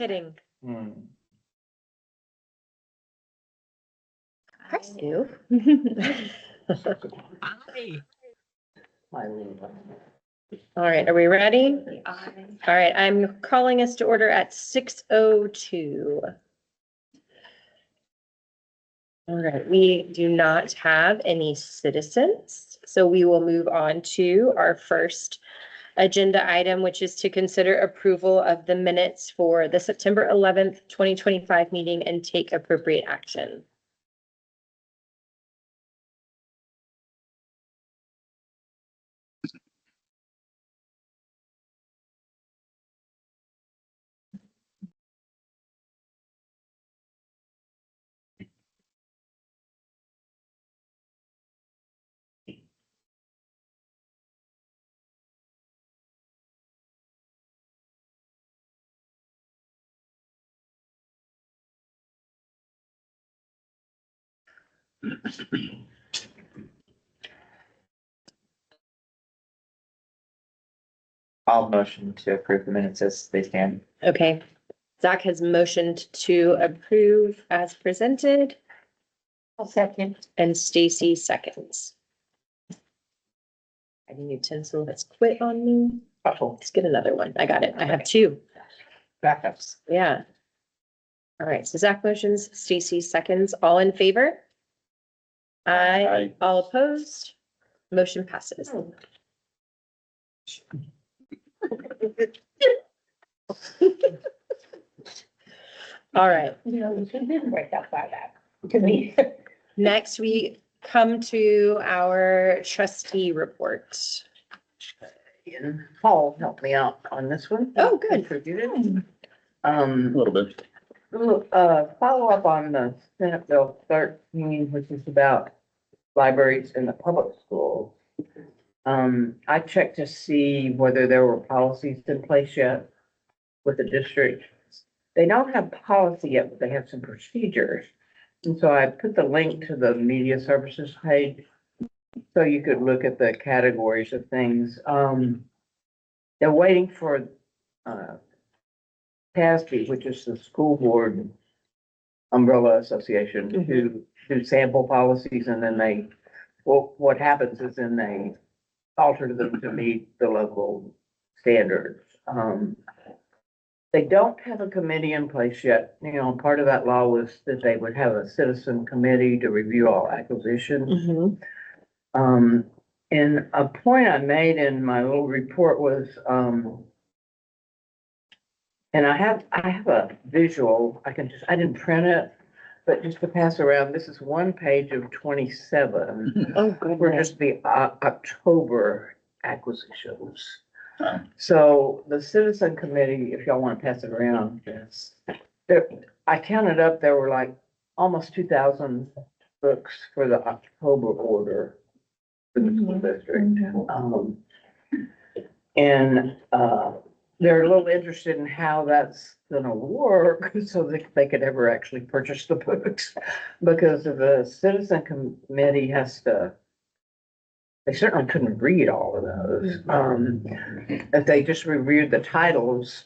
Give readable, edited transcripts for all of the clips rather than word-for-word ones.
kidding. Hi, Stu. All right, are we ready? All right, I'm calling us to order at 6:02. All right, we do not have any citizens, so we will move on to our first agenda item, which is to consider approval of the minutes for the September 11th, 2025 meeting and take appropriate action. I'll motion to approve the minutes as they stand. Okay, Zach has motioned to approve as presented. I'll second. And Stacy seconds. I need utensil that's quit on me. Oh, Let's get another one. I got it. I have two. backups. Yeah. All right, so Zach motions, Stacy seconds, all in favor? Aye. Aye. All opposed? Motion passes. All right, You know, you didn't break up by that to me. next we come to our trustee report. Paul helped me out on this one. Oh, good. Contributed. A little bit. Follow up on the Senate Bill 13, which is about libraries in the public schools. I checked to see whether there were policies in place yet with the district. They don't have policy yet, but they have some procedures. And so I put the link to the media services page so you could look at the categories of things. They're waiting for TASB, which is the school board umbrella association, to do sample policies, and then what happens is then they alter them to meet the local standards. They don't have a committee in place yet. You know, part of that law was that they would have a citizen committee to review all acquisitions. And a point I made in my little report was, and I have a visual, I didn't print it, but just to pass around, this is one page of 27. Oh, We're goodness. just the October acquisitions. So the citizen committee, if y'all want to pass it around, Yes. I counted up, there were like almost 2,000 books for the October order for the school district. And they're a little interested in how that's gonna work so that they could ever actually purchase the books. Because the citizen committee has to, they certainly couldn't read all of those. If they just reviewed the titles,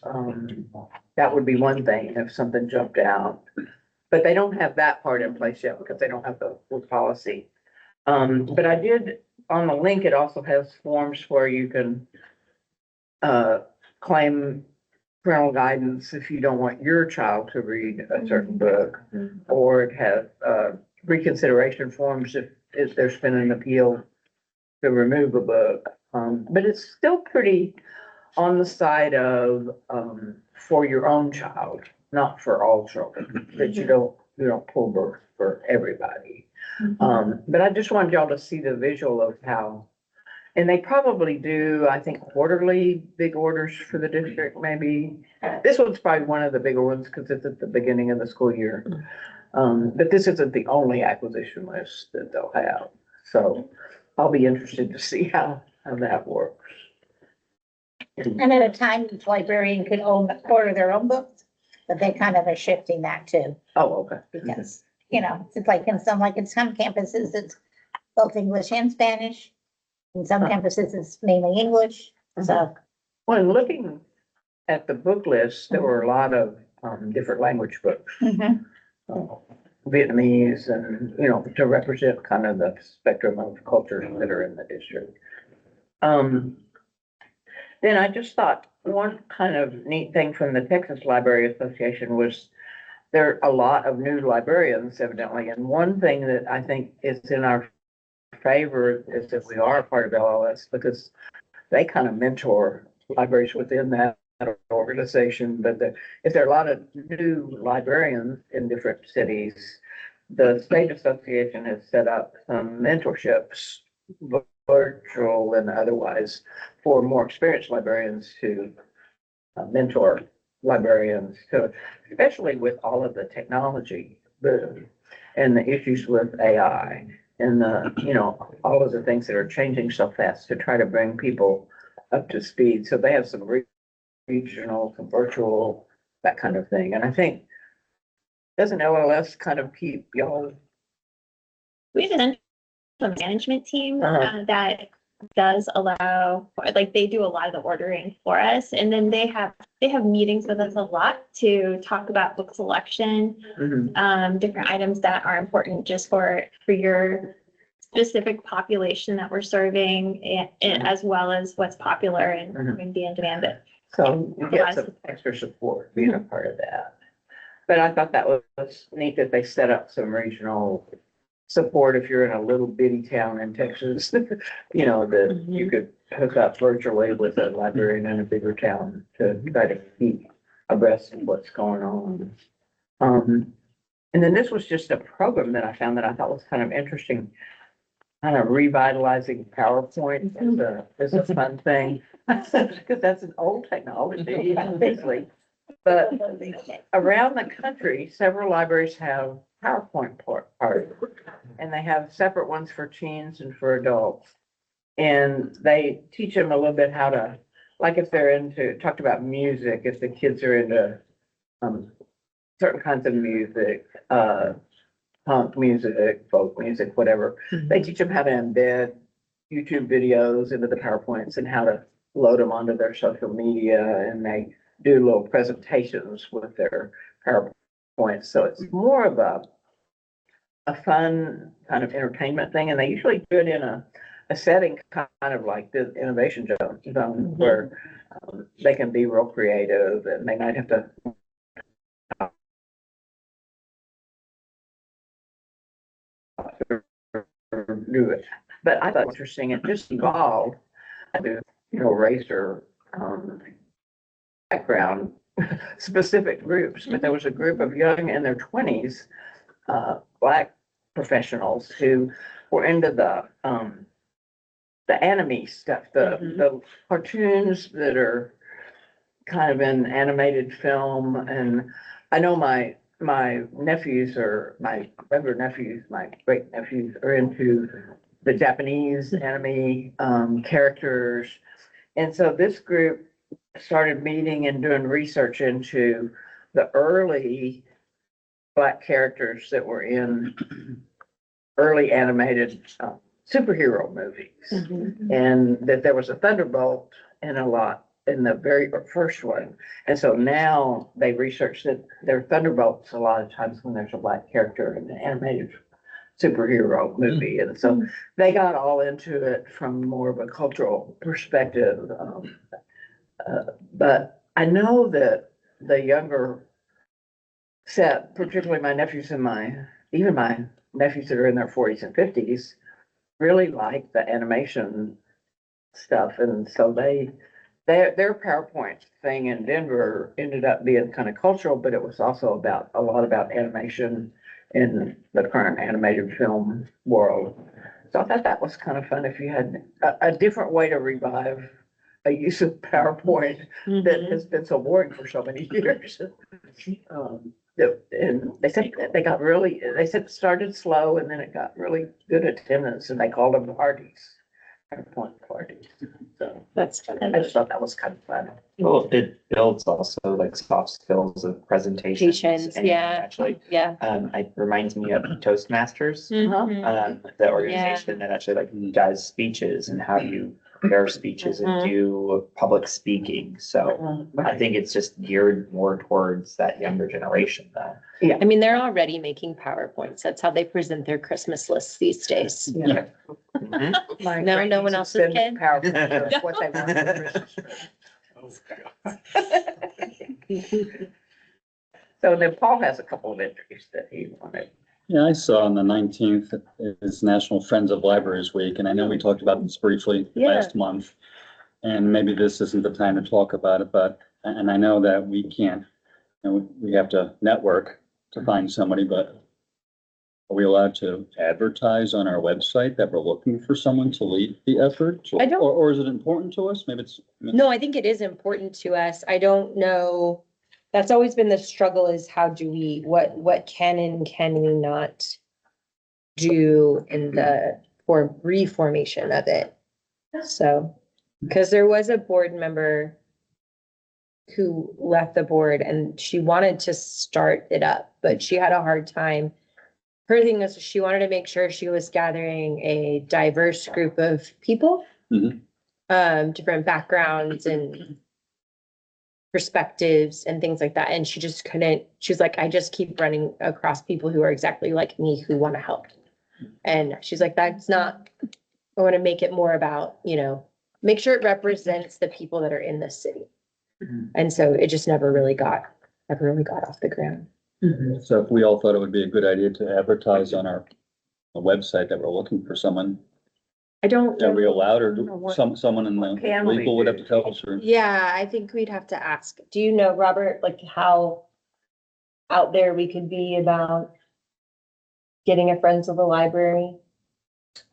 that would be one thing if something jumped out. But they don't have that part in place yet because they don't have the full policy. But I did, on the link, it also has forms where you can claim parental guidance if you don't want your child to read a certain book. Or it has reconsideration forms if there's been an appeal to remove a book. But it's still pretty on the side of for your own child, not for all children, that you don't pull books for everybody. But I just wanted y'all to see the visual of how, and they probably do, I think, quarterly big orders for the district, maybe. This one's probably one of the bigger ones because it's at the beginning of the school year. But this isn't the only acquisition list that they'll have. So I'll be interested to see how that works. And at a time, the librarian could order their own books, but they kind of are shifting that too, Oh, okay. because, you know, it's like in some campuses, it's both English and Spanish. In some campuses, it's mainly English, so. When looking at the book list, there were a lot of different language books. Mhm. Vietnamese and, to represent kind of the spectrum of cultures that are in the district. Then I just thought one kind of neat thing from the Texas Library Association was there are a lot of new librarians evidently. And one thing that I think is in our favor is that we are a part of LLS because they kind of mentor libraries within that organization. But if there are a lot of new librarians in different cities, the state association has set up some mentorships, virtual and otherwise, for more experienced librarians to mentor librarians, to, especially with all of the technology boom and the issues with AI and all of the things that are changing so fast, to try to bring people up to speed. So they have some regional, some virtual, that kind of thing. And I think, doesn't LLS kind of keep y'all? We have a management team Uh-huh. that does allow, like, they do a lot of the ordering for us, and then they have meetings with us a lot to talk about book selection, different items that are important just for your specific population that we're serving, and as well as what's popular and be in demand. But So you get some extra support being a part of that. But I thought that was neat that they set up some regional support if you're in a little bitty town in Texas, that you could hook up virtually with a librarian in a bigger town to try to keep abreast of what's going on. And then this was just a program that I found that I thought was kind of interesting, kind of revitalizing PowerPoint is a fun thing. Because that's an old technology, basically. But around the country, several libraries have PowerPoint parts, and they have separate ones for teens and for adults. And they teach them a little bit how to, like if they're talked about music, if the kids are into certain kinds of music, punk music, folk music, whatever, they teach them how to embed YouTube videos into the PowerPoints and how to load them onto their social media, and they do little presentations with their PowerPoints. So it's more of a fun kind of entertainment thing, and they usually do it in a setting kind of like the innovation zone where they can be real creative, and they might have to do it. But I thought it was interesting, it just evolved, racer background specific groups, but there was a group of young in their 20s Black professionals who were into the anime stuff, the cartoons that are kind of in animated film. And I know my nephews, or my younger nephews, my great nephews, are into the Japanese anime characters. And so this group started meeting and doing research into the early Black characters that were in early animated superhero movies. And that there was a thunderbolt in the very first one. And so now they research that there are thunderbolts a lot of times when there's a Black character in an animated superhero movie. And so they got all into it from more of a cultural perspective. But I know that the younger set, particularly my nephews and even my nephews that are in their 40s and 50s, really like the animation stuff. And so their PowerPoint thing in Denver ended up being kind of cultural, but it was also a lot about animation in the current animated film world. So I thought that was kind of fun if you had a different way to revive a use of PowerPoint that has been so boring for so many years. And they said it started slow and then it got really good attendance, and they called them parties. PowerPoint parties. So That's fun. I just thought that was kind of fun. Well, it builds also like soft skills of presentations. Patience, and yeah. Actually, Yeah. it reminds me of Toastmasters, Mhm. the organization that actually like does speeches and how you prepare speeches and Mhm. do public speaking. So I think it's just geared more towards that younger generation though. I mean, they're already making PowerPoints. That's how they present their Christmas lists these days. Yeah. Mhm. No, no one else's kid? PowerPoint, what they want for Christmas. So then Paul has a couple of entries that he wanted. Yeah, I saw on the 19th is National Friends of Libraries Week, and I know we talked about this briefly Yeah. last month. And maybe this isn't the time to talk about it, but, and I know that we can't, you know, we have to network to find somebody, but are we allowed to advertise on our website that we're looking for someone to lead the effort? I don't- Or is it important to us? Maybe it's. No, I think it is important to us. I don't know. That's always been the struggle is how do we, what can and can we not do in the reformation of it? So, because there was a board member who left the board and she wanted to start it up, but she had a hard time. Her thing is she wanted to make sure she was gathering a diverse group of people. Mhm. Different backgrounds and perspectives and things like that. And she just couldn't, she's like, I just keep running across people who are exactly like me who want to help. And she's like, that's not, I want to make it more about, you know, make sure it represents the people that are in this city. Mhm. And so it just never really got off the ground. So if we all thought it would be a good idea to advertise on our website that we're looking for someone, I don't are we know. allowed or I don't know do what- someone in what the can we legal would have do? to tell us or? Yeah, I think we'd have to ask. Do you know, Robert, like how out there we could be about getting a Friends of the Library?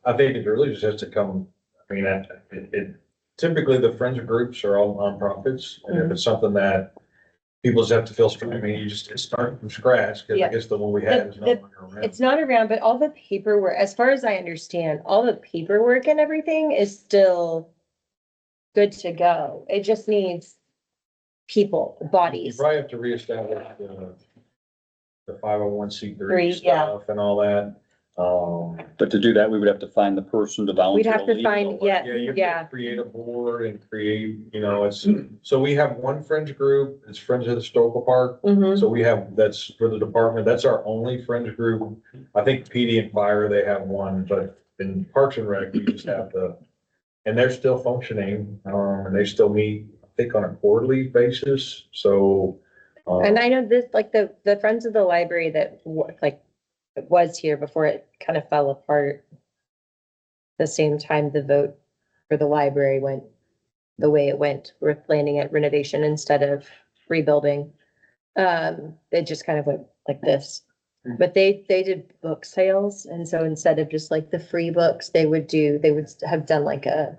I think it really just has to come, I mean, it typically the friends groups are all nonprofits. And if it's something that people just have to feel strong, I mean, you just, it's starting from scratch, because Yeah. I guess the one we had is no The- longer around. It's not around, but all the paperwork, as far as I understand, all the paperwork and everything is still good to go. It just needs people, You bodies. probably have to reestablish the 501c3 Three, yeah. stuff and all that. But to do that, we would have to find the person to We'd volunteer. have to lead find, the yeah, Yeah, you have yeah. to create a board and create, you know, it's, so we have one friends group, it's Friends of the Historical Park. Mhm. So we have, that's for the department, that's our only friends group. I think PD and Fire, they have one, but in Parks and Rec, we just have and they're still functioning, and they still meet, I think, on a quarterly basis, so. And I know this, like the Friends of the Library that like was here before it kind of fell apart. The same time the vote for the library went the way it went, we're planning at renovation instead of rebuilding. It just kind of went like this. But they did book sales, and so instead of just like the free books, they would have done like a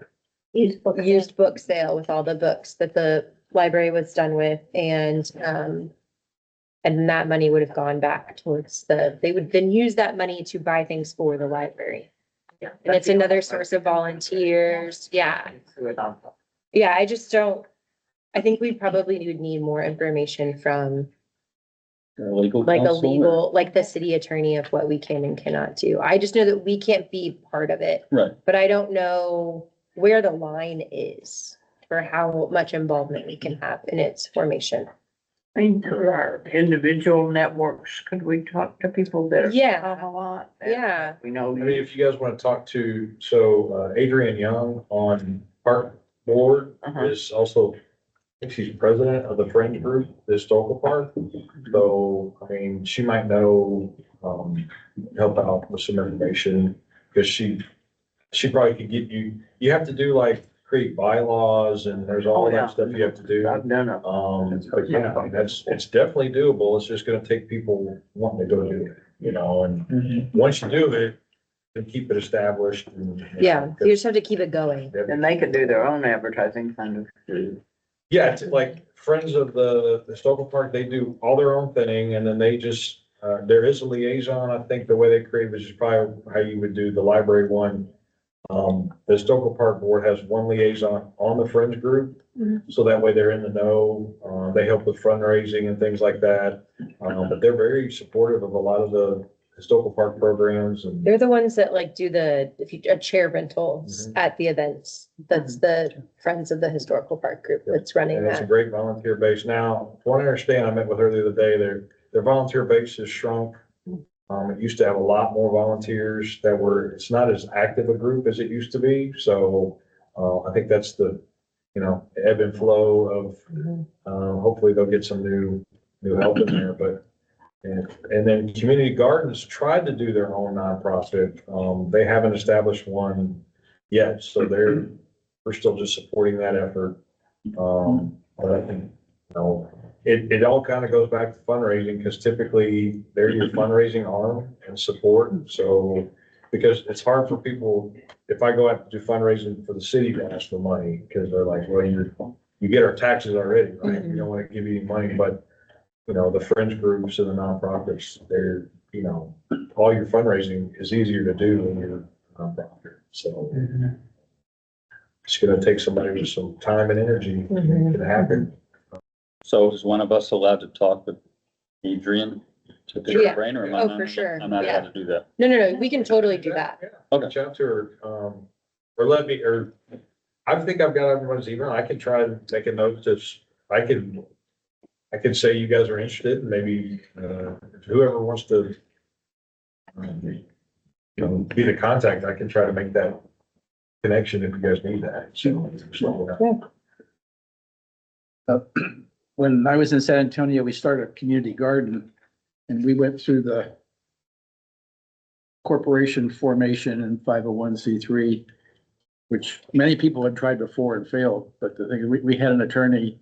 Used book. used book sale with all the books that the library was done with, and that money would have gone back towards they would then use that money to buy things for the library. And it's another source of volunteers. Yeah. Yeah, I just don't, I think we probably would need more information from Legal like a counsel or- legal, like the city attorney of what we can and cannot do. I just know that we can't be part of it, Right. but I don't know where the line is for how much involvement we can have in its formation. I mean, through our individual networks, could we talk to people that? Yeah. Have a lot? that Yeah. We know. I mean, if you guys want to talk to, so Adrienne Young on Park Board Uh-huh. is also, I think she's president of the Friends Group, the Historical Park. So, I mean, she might know, help out with some information, because she probably could get you have to do like create bylaws and there's all Oh, yeah. that stuff you have to do. I've done it. But yeah, I mean, it's definitely doable. It's just gonna take people wanting to go do it, you know, and once you do it, then keep it established. And, you know, Yeah, you just have to keep it going. And they could do their own advertising kind of too. Yeah, it's like Friends of the Historical Park, they do all their own thing and then they just, there is a liaison. I think the way they create, which is probably how you would do the library one. The Historical Park Board has one liaison on the Friends group. So that way they're in the know. They help with fundraising and things like that. But they're very supportive of a lot of the historical park programs and. They're the ones that like do a chair rentals Mhm. at the events. That's the Friends of the Historical Park group that's running And it's a that. great volunteer base. Now, from what I understand, I met with her the other day, their volunteer base has shrunk. It used to have a lot more volunteers it's not as active a group as it used to be. So, I think that's the, ebb and flow of, Mhm. hopefully they'll get some new help in there, but. And then Community Gardens tried to do their own nonprofit. They haven't established one yet, so we're still just supporting that effort. But I think, it all kind of goes back to fundraising, because typically they're your fundraising arm and support. So, because it's hard for people, if I go out to do fundraising for the city to ask for money, because they're like, well, you get our taxes already, right? We don't want to give you any money, but, the fringe groups and the nonprofits, they're, all your fundraising is easier to do when you're a nonprofit. So it's gonna take somebody with some time and energy to make it happen. So is one of us allowed to talk with Adrian to pick Yeah. her brain, or am I Oh, not? for sure. I'm not Yeah. allowed to do that. No, we can totally do that. Yeah. Okay. Reach out to her, or I think I've got everyone's email. I can try and make a note I could say you guys are interested, and maybe, whoever wants to, be the contact, I can try to make that connection if you guys need that. So, When I was in San Antonio, we started a community garden and we went through the corporation formation and 501c3, which many people had tried before and failed. But the thing, we had an attorney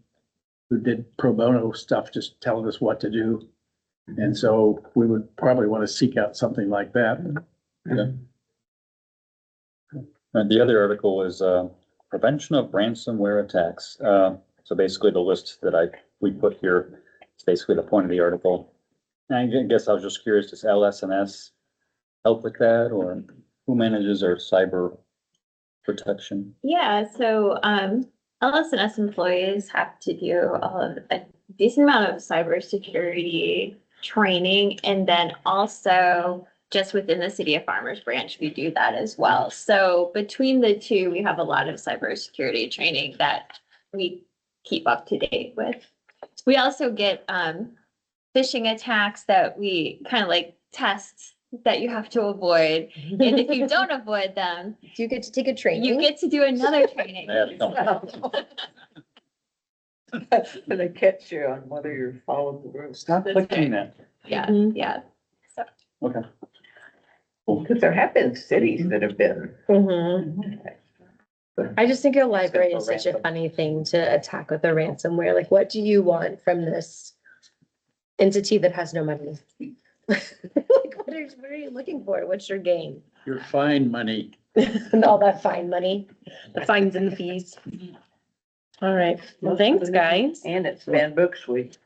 who did pro bono stuff, just telling us what to do. And so we would probably want to seek out something like that. And the other article was, prevention of ransomware attacks. So basically the list that we put here, it's basically the point of the article. And I guess I was just curious, does LS&S help with that, or who manages our cyber protection? Yeah, so LS&S employees have to do a decent amount of cybersecurity training, and then also just within the City of Farmers branch, we do that as well. So between the two, we have a lot of cybersecurity training that we keep up to date with. We also get phishing attacks that we kind of like test that you have to avoid. And if you don't avoid them, Do you get to take a training? you get to do another training. Yeah, no. They catch you on whether you're following the rules. Stop clicking that. Yeah, Mhm. yeah. Okay. Because there have been cities that have been. Mhm. I just think a library is such a funny thing to attack with a ransomware. Like, what do you want from this entity that has no money? Like, what are you looking for? What's your game? Your fine money. And all that fine money, the fines and the fees. All right. Well, thanks, guys. And it's banned books week.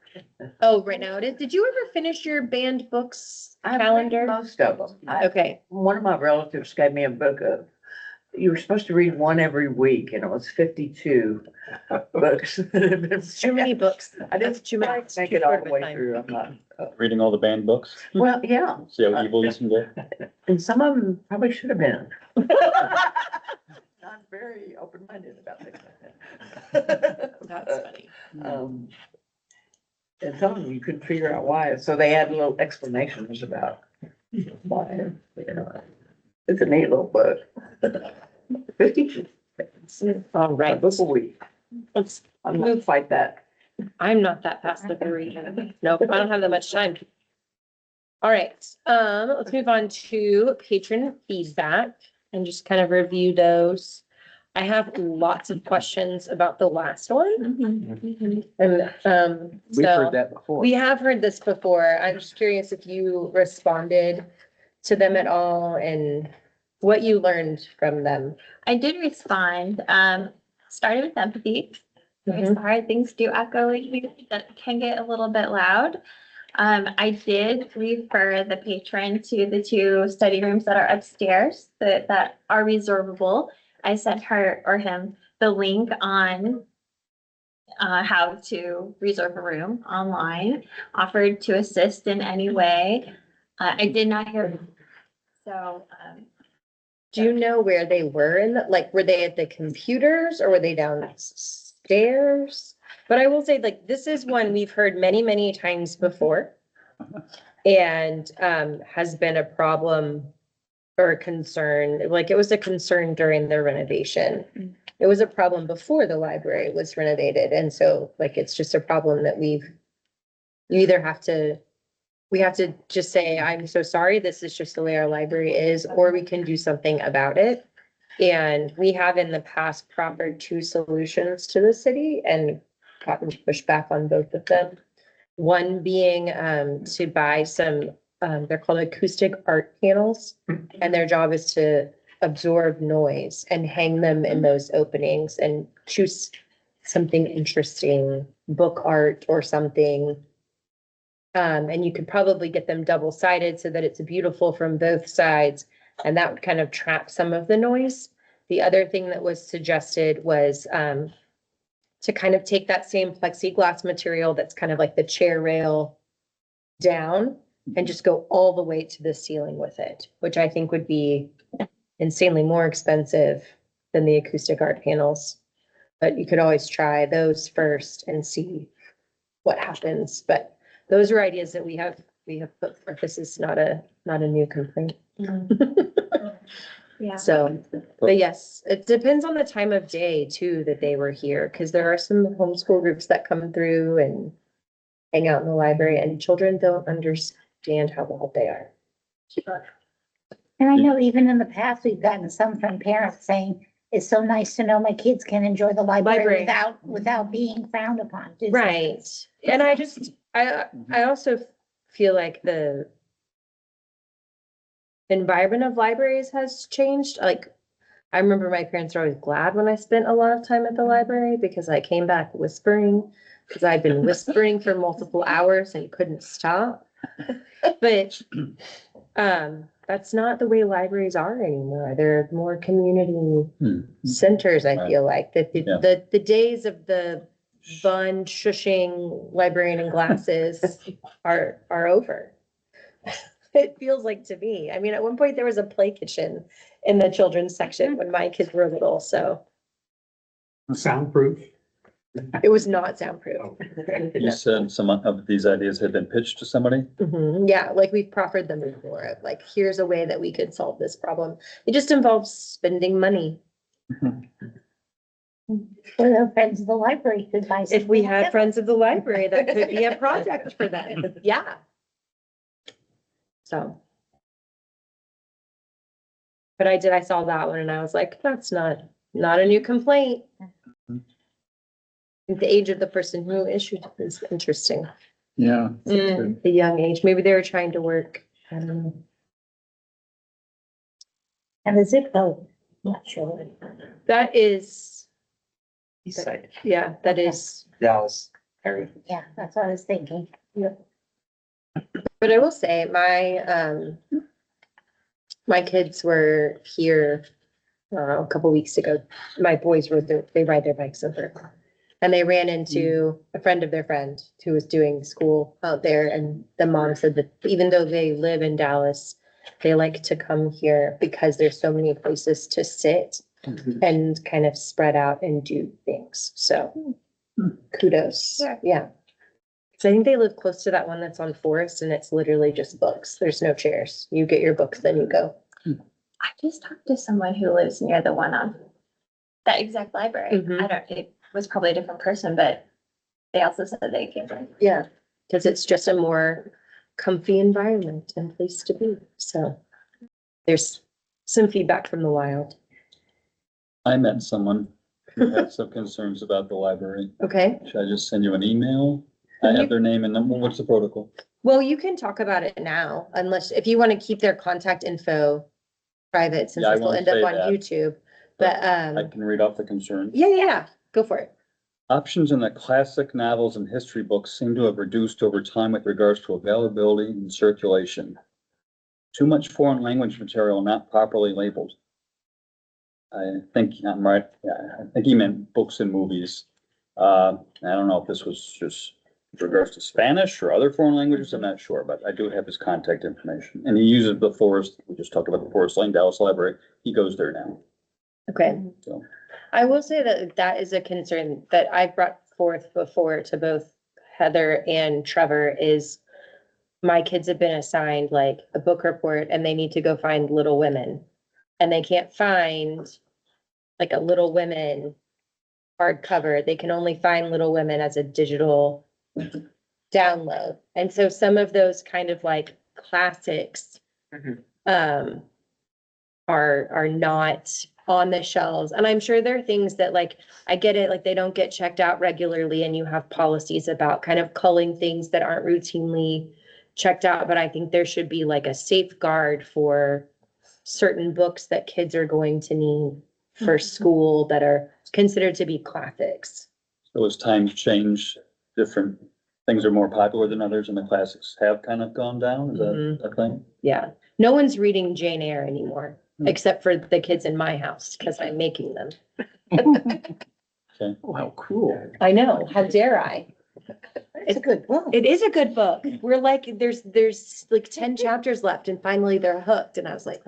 Oh, right now it is. Did you ever finish your banned books I've read calendar? most of them. Okay. One of my relatives gave me a book of, you were supposed to read one every week, and it was 52 books. Too many books. I That's didn't too many. quite make it all the way through. I'm not. Reading all the banned books, Well, yeah, see how evil you can get. and some of them probably should have been. Not very open-minded about things like that. That's funny. And some of them you couldn't figure out why, so they had little explanations about why, It's a neat little book. 52. All A right. book a week. Let's I'm gonna fight that. I'm not that fast of a reader. Nope, I don't have that much time. All right, let's move on to patron feedback and just kind of review those. I have lots of questions about the last one. Mhm. And, We've so heard that before. we have heard this before. I'm just curious if you responded to them at all and what you learned from them. I did respond, started with empathy. Very Mhm. sorry, things do echo in here that can get a little bit loud. I did refer the patron to the 2 study rooms that are upstairs that are reservable. I sent her or him the link on how to reserve a room online, offered to assist in any way. I did not hear. So, Do you know where they were like, were they at the computers or were they downstairs? But I will say, like, this is one we've heard many, many times before. And, has been a problem or a concern, like it was a concern during the renovation. It was a problem before the library was renovated. And so like, it's just a problem that you either have to, we have to just say, I'm so sorry, this is just the way our library is, or we can do something about it. And we have in the past proffered two solutions to the city and gotten pushback on both of them. One being to buy some, they're called acoustic art panels, and their job is to absorb noise and hang them in those openings and choose something interesting, book art or something. And you could probably get them double-sided so that it's beautiful from both sides, and that would kind of trap some of the noise. The other thing that was suggested was to kind of take that same plexiglass material that's kind of like the chair rail down and just go all the way to the ceiling with it, which I think would be insanely more expensive than the acoustic art panels. But you could always try those first and see what happens. But those are ideas that we have put forth. This is not a new complaint. yeah. So, but yes, it depends on the time of day too that they were here, because there are some homeschool groups that come through and hang out in the library, and children don't understand how old they are. And I know even in the past, we've gotten some from parents saying, it's so nice to know my kids can enjoy the library Library. without being frowned upon. to- Right. And I also feel like the environment of libraries has changed. Like, I remember my parents were always glad when I spent a lot of time at the library because I came back whispering, because I'd been whispering for multiple hours and couldn't stop. But that's not the way libraries are anymore. They're more community centers, I feel like. That the days of the bun shushing librarian in glasses are over. It feels like to me. I mean, at one point there was a play kitchen in the children's section when my kids were little, so Soundproof. it was not soundproof. You said some of these ideas had been pitched to somebody? Mhm. Yeah, like we've proffered them before, of like, here's a way that we could solve this problem. It just involves spending money. For the friends of the library could buy. If we something had like friends of the library, that could be a project for them. Yeah. So. But I saw that one and I was like, that's not a new complaint. The age of the person who issued it is interesting. Yeah. The young age, maybe they were trying to work. I don't know. And the zip code, not sure. That is, East side, yeah, that is, Dallas area. Yeah, that's what I was thinking. but I will say my kids were here a couple weeks ago. My boys they ride their bikes over. And they ran into a friend of their friend who was doing school out there. And the mom said that even though they live in Dallas, they like to come here because there's so many places to sit and kind of spread out and do things. So kudos. Yeah. So I think they live close to that one that's on Forest, and it's literally just books. There's no chairs. You get your books, then you go. I just talked to someone who lives near the one on that exact library. Mhm. It was probably a different person, but they also said they came from. Yeah, because it's just a more comfy environment and place to be. So there's some feedback from the wild. I met someone who had some concerns about the library. Okay, Should I just send you an email? I have their name and number. What's the protocol? well, you can talk about it now, unless, if you want to keep their contact info private, since Yeah, I this will won't end up say on that. YouTube. But, I can read off the concerns. yeah, go for it. Options in the classic novels and history books seem to have reduced over time with regards to availability and circulation. Too much foreign language material not properly labeled. I think I'm right. Yeah, I think he meant books and movies. I don't know if this was just with regards to Spanish or other foreign languages, I'm not sure, but I do have his contact information. And he uses the Forest, we just talked about the Forest Lane Dallas Library. He goes there now, Okay. so. I will say that that is a concern that I've brought forth before to both Heather and Trevor is my kids have been assigned like a book report and they need to go find Little Women. And they can't find like a Little Women hardcover. They can only find Little Women as a digital download. And so some of those kind of like classics Mhm. are not on the shelves. And I'm sure there are things that like, I get it, like they don't get checked out regularly and you have policies about kind of culling things that aren't routinely checked out. But I think there should be like a safeguard for certain books that kids are going to need for school that are considered to be classics. So as times change, different things are more popular than others and the classics have kind of gone down, is that a thing? Yeah, no one's reading Jane Eyre anymore, Hmm. except for the kids in my house, because I'm making them. Oh, how cool. I know, how dare I? It's a good book. It is a good book. We're like, there's like 10 chapters left and finally they're hooked. And I was like,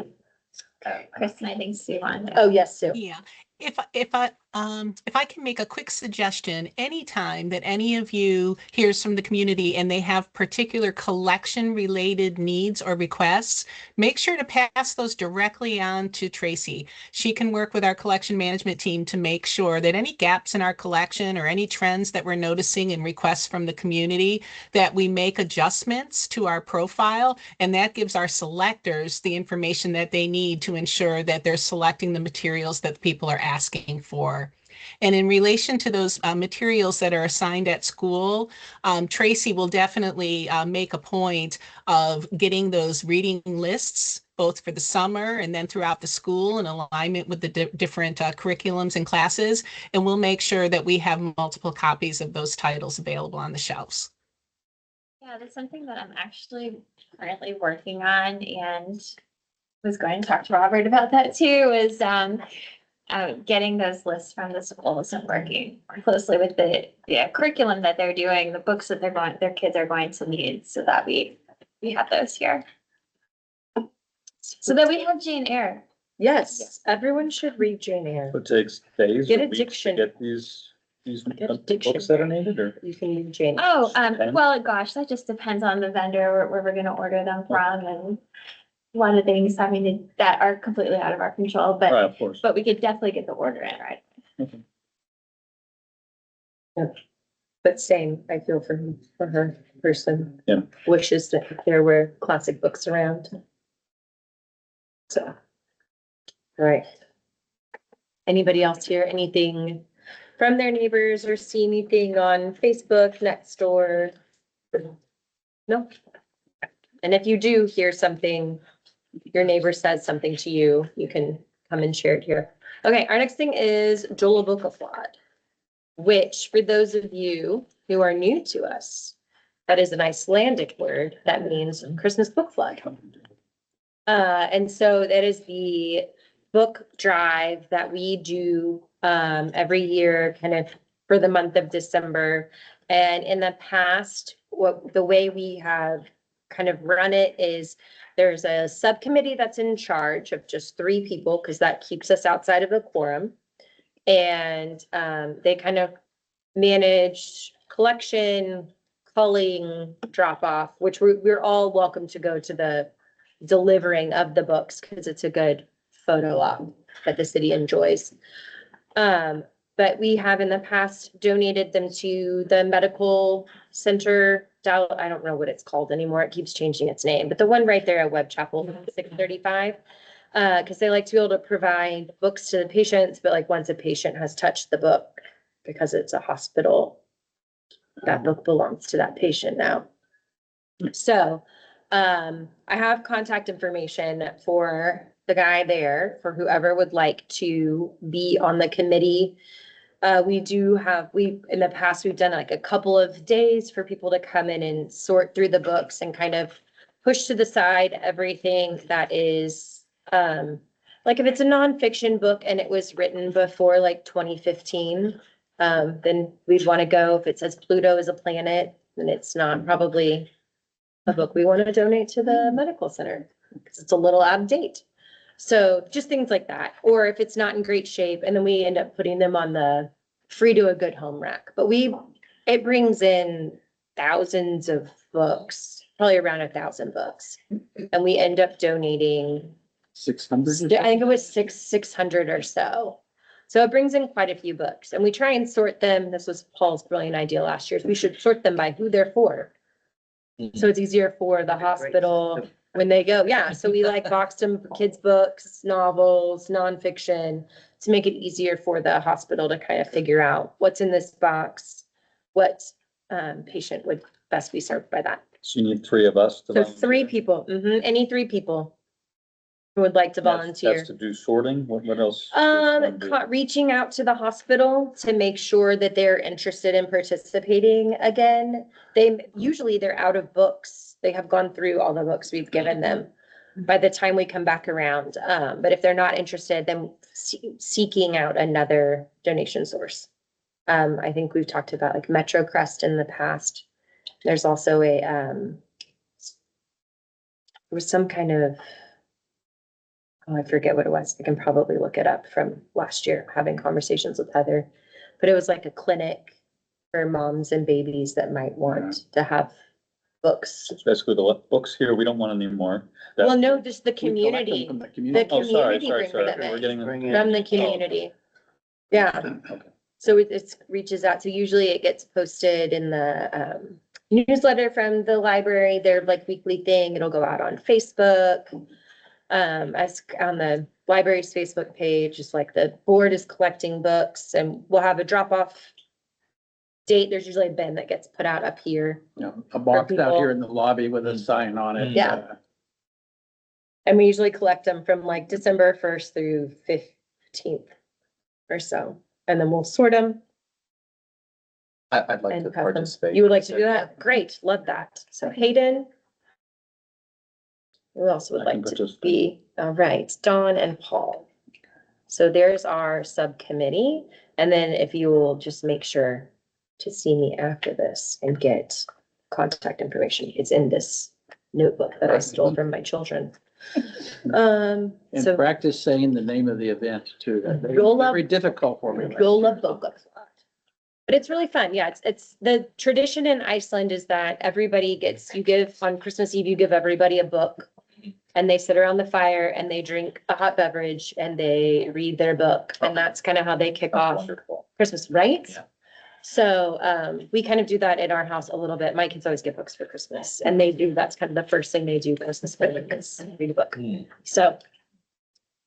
Kristen, I think Sue on. oh, yes, Sue. Yeah, if I can make a quick suggestion, anytime that any of you hears from the community and they have particular collection related needs or requests, make sure to pass those directly on to Tracy. She can work with our collection management team to make sure that any gaps in our collection or any trends that we're noticing in requests from the community, that we make adjustments to our profile, and that gives our selectors the information that they need to ensure that they're selecting the materials that people are asking for. And in relation to those materials that are assigned at school, Tracy will definitely make a point of getting those reading lists both for the summer and then throughout the school in alignment with the different curriculums and classes. And we'll make sure that we have multiple copies of those titles available on the shelves. Yeah, that's something that I'm actually currently working on and was going to talk to Robert about that too, is getting those lists from the schools and working more closely with the curriculum that they're doing, the books that their kids are going to need, so that we have those here. So that we have Jane Eyre. Yes, everyone should read Jane Eyre. It takes days Get or a weeks to diction. get these Get a diction. books that are needed, or? You can read Jane. Oh, Okay. well, gosh, that just depends on the vendor where we're gonna order them from, and a lot of things that are completely out of our control, Right, but of course. we could definitely get the order in, right? But same, I feel for her person. Yeah. Wishes that there were classic books around. So. All right. Anybody else hear anything from their neighbors or see anything on Facebook, Nextdoor? No? And if you do hear something, your neighbor says something to you, you can come and share it here. Okay, our next thing is Jolabukaflod, which for those of you who are new to us, that is an Icelandic word that means Christmas book flood. And so that is the book drive that we do every year, kind of for the month of December. And in the past, the way we have kind of run it is there's a subcommittee that's in charge of just 3 people, because that keeps us outside of a quorum. And they kind of manage collection, culling, drop off, which we're all welcome to go to the delivering of the books because it's a good photo op that the city enjoys. But we have in the past donated them to the medical center. I don't know what it's called anymore. It keeps changing its name, but the one right there at Web Chapel, 635. Because they like to be able to provide books to the patients, but like once a patient has touched the book, because it's a hospital, that book belongs to that patient now. So I have contact information for the guy there, for whoever would like to be on the committee. In the past, we've done like a couple of days for people to come in and sort through the books and kind of push to the side everything that is, like if it's a nonfiction book and it was written before like 2015, then we'd want to go. If it says Pluto is a planet, and it's not probably a book we want to donate to the medical center because it's a little out of date. So just things like that, or if it's not in great shape, and then we end up putting them on the free to a good home rack. But it brings in thousands of books, probably around 1,000 books. And we end up donating, 600? I think it was 600 or so. So it brings in quite a few books, and we try and sort them. This was Paul's brilliant idea last year. We should sort them by who they're for. So it's easier for the hospital when they go. Yeah, so we like boxed them for kids' books, novels, nonfiction, to make it easier for the hospital to kind of figure out what's in this box, what patient would best be served by that. So you need 3 of us to So volunteer? 3 people, any 3 people who would like to volunteer. That's to do sorting? What else? does one do? Reaching out to the hospital to make sure that they're interested in participating again. Usually they're out of books. They have gone through all the books we've given them by the time we come back around. But if they're not interested, then seeking out another donation source. I think we've talked about like Metro Crest in the past. There's also there was some kind of, I forget what it was. I can probably look it up from last year, having conversations with Heather. But it was like a clinic for moms and babies that might want to have books. It's basically the books here, we don't want any more. Well, no, just the We collect them community, from the Oh, sorry, community sorry, bring sorry. them We're in, getting them. Bring in. from the community. Yeah, Okay. so it reaches out. So usually it gets posted in the newsletter from the library, their like weekly thing. It'll go out on Facebook. As on the library's Facebook page, just like the board is collecting books, and we'll have a drop off date. There's usually a bin that gets put out up here. You know, a box out people. here in the lobby with a sign on it. Yeah. And we usually collect them from like December 1st through 15th or so. And then we'll sort them I'd like and to pass them. participate. You would like to do that? Great, love that. So Hayden. Who else would I can like to participate. be? All right, Dawn and Paul. So there's our subcommittee. And then if you will just make sure to see me after this and get contact information. It's in this notebook that I stole from my children. And So practice saying the name of the event too. That's very Yola- very difficult for me. Yola Boga. But it's really fun. Yeah, it's the tradition in Iceland is that everybody you give on Christmas Eve, you give everybody a book. And they sit around the fire and they drink a hot beverage and they read their book. And that's kind of how they kick off Wonderful. Christmas, right? Yeah. So we kind of do that in our house a little bit. My kids always get books for Christmas and that's kind of the first thing they do Christmas morning is read a book. So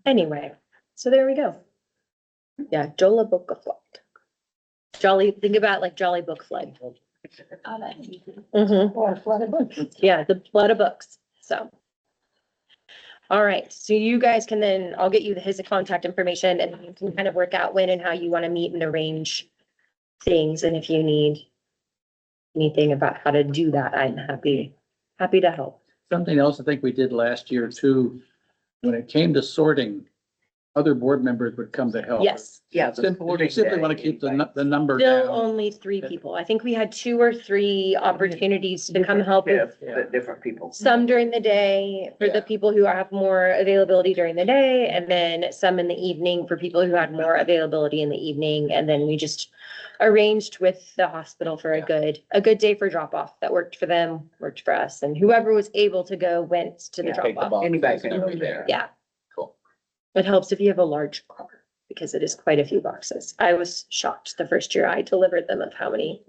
anyway, so there we go. Yeah, Jola Book of Flood. Jolly, think about like Jolly Book Flood. Oh, that's easy. Mhm. Or a flood of books. Yeah, the flood of books, so. All right, so you guys can then, I'll get you his contact information and you can kind of work out when and how you want to meet and arrange things, and if you need anything about how to do that, I'm happy to help. Something else I think we did last year too, when it came to sorting, other board members would come to help. Yes, Yeah. the Simply, sorting you simply day, want to keep the, like, the number still down. only 3 people. I think we had 2 or 3 opportunities to come help with the different people. some during the day for the Yeah. people who have more availability during the day, and then some in the evening for people who had more availability in the evening. And then we just arranged with the hospital for a good day for drop off that worked for them, worked for us, and whoever was able to go went to the Yeah, drop Take the off. boxes Anybody can and go be there. Yeah. Cool. It helps if you have a large car because it is quite a few boxes. I was shocked the first year I delivered them of how many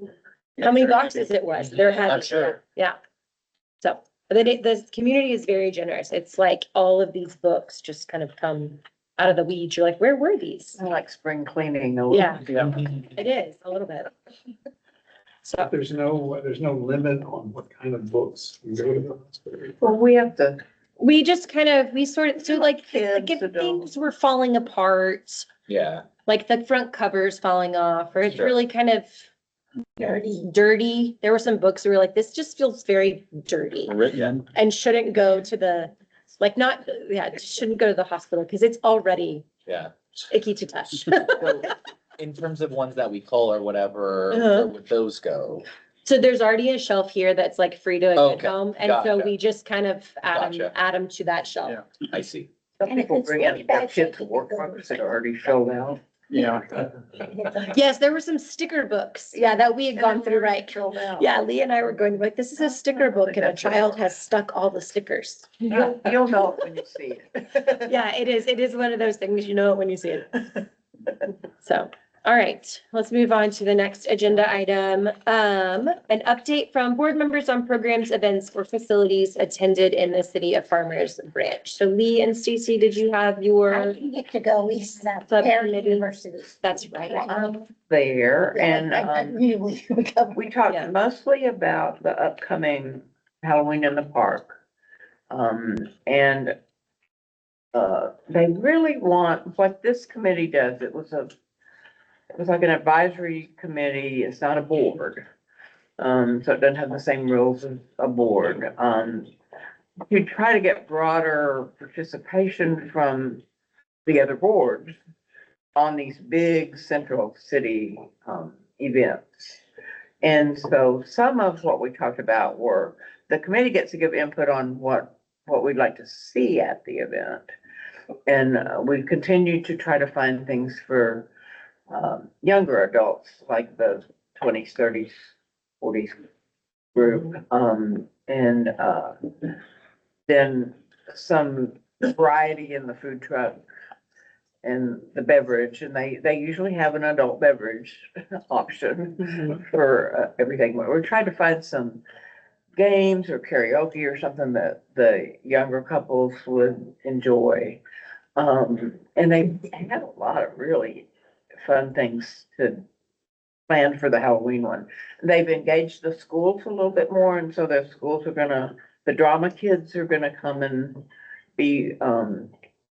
boxes it was. They're heavy. I'm sure. Yeah. So, but the community is very generous. It's like all of these books just kind of come out of the weeds. You're like, where were these? I like spring cleaning. Yeah. It is a little bit. So, There's no limit on what kind of books you go to the hospital. Well, we have to, we just kind of, we sort of, so like if Kids that don't- things were falling apart, Yeah. like the front cover's falling off, or it's Sure. really kind of dirty. There were some books that were like, this just feels very dirty Written, and shouldn't go to the, like not, yeah, it shouldn't go to the hospital because it's already Yeah. icky to touch. So in terms of ones that we cull or whatever, Uh-huh. where would those go? So there's already a shelf here that's like free to a good Okay, home, and so gotcha. we just kind of Gotcha. add them to that shelf. Yeah. I see. Some And if people it's bring really in their bad kids' shape, you could go workbooks that are already filled out. Yeah. Yes, there were some sticker books, yeah, that we had gone through, right? Filled out. Yeah, Lee and I were going, like, this is a sticker book, and a child has stuck all the stickers. You'll know it when you see it. Yeah, it is one of those things, you know it when you see it. So, all right, let's move on to the next agenda item. An update from board members on programs, events, or facilities attended in the City of Farmers Branch. So Lee and Stacy, did you have I your, didn't get to go, we had Subcommittee. Parent University. that's right. There, and, I knew we would go. we talked Yeah. mostly about the upcoming Halloween in the park. And they really want, what this committee does, it was like an advisory committee, it's not a board. So it doesn't have the same rules as a board. You try to get broader participation from the other boards on these big central city, events. And so some of what we talked about were, the committee gets to give input on what we'd like to see at the event. And we continue to try to find things for younger adults, like the 20s, 30s, 40s group. And then some variety in the food truck and the beverage, and they usually have an adult beverage option for everything. We're trying to find some games or karaoke or something that the younger couples would enjoy. And they have a lot of really fun things to plan for the Halloween one. They've engaged the schools a little bit more, and so the schools are the drama kids are gonna come and be,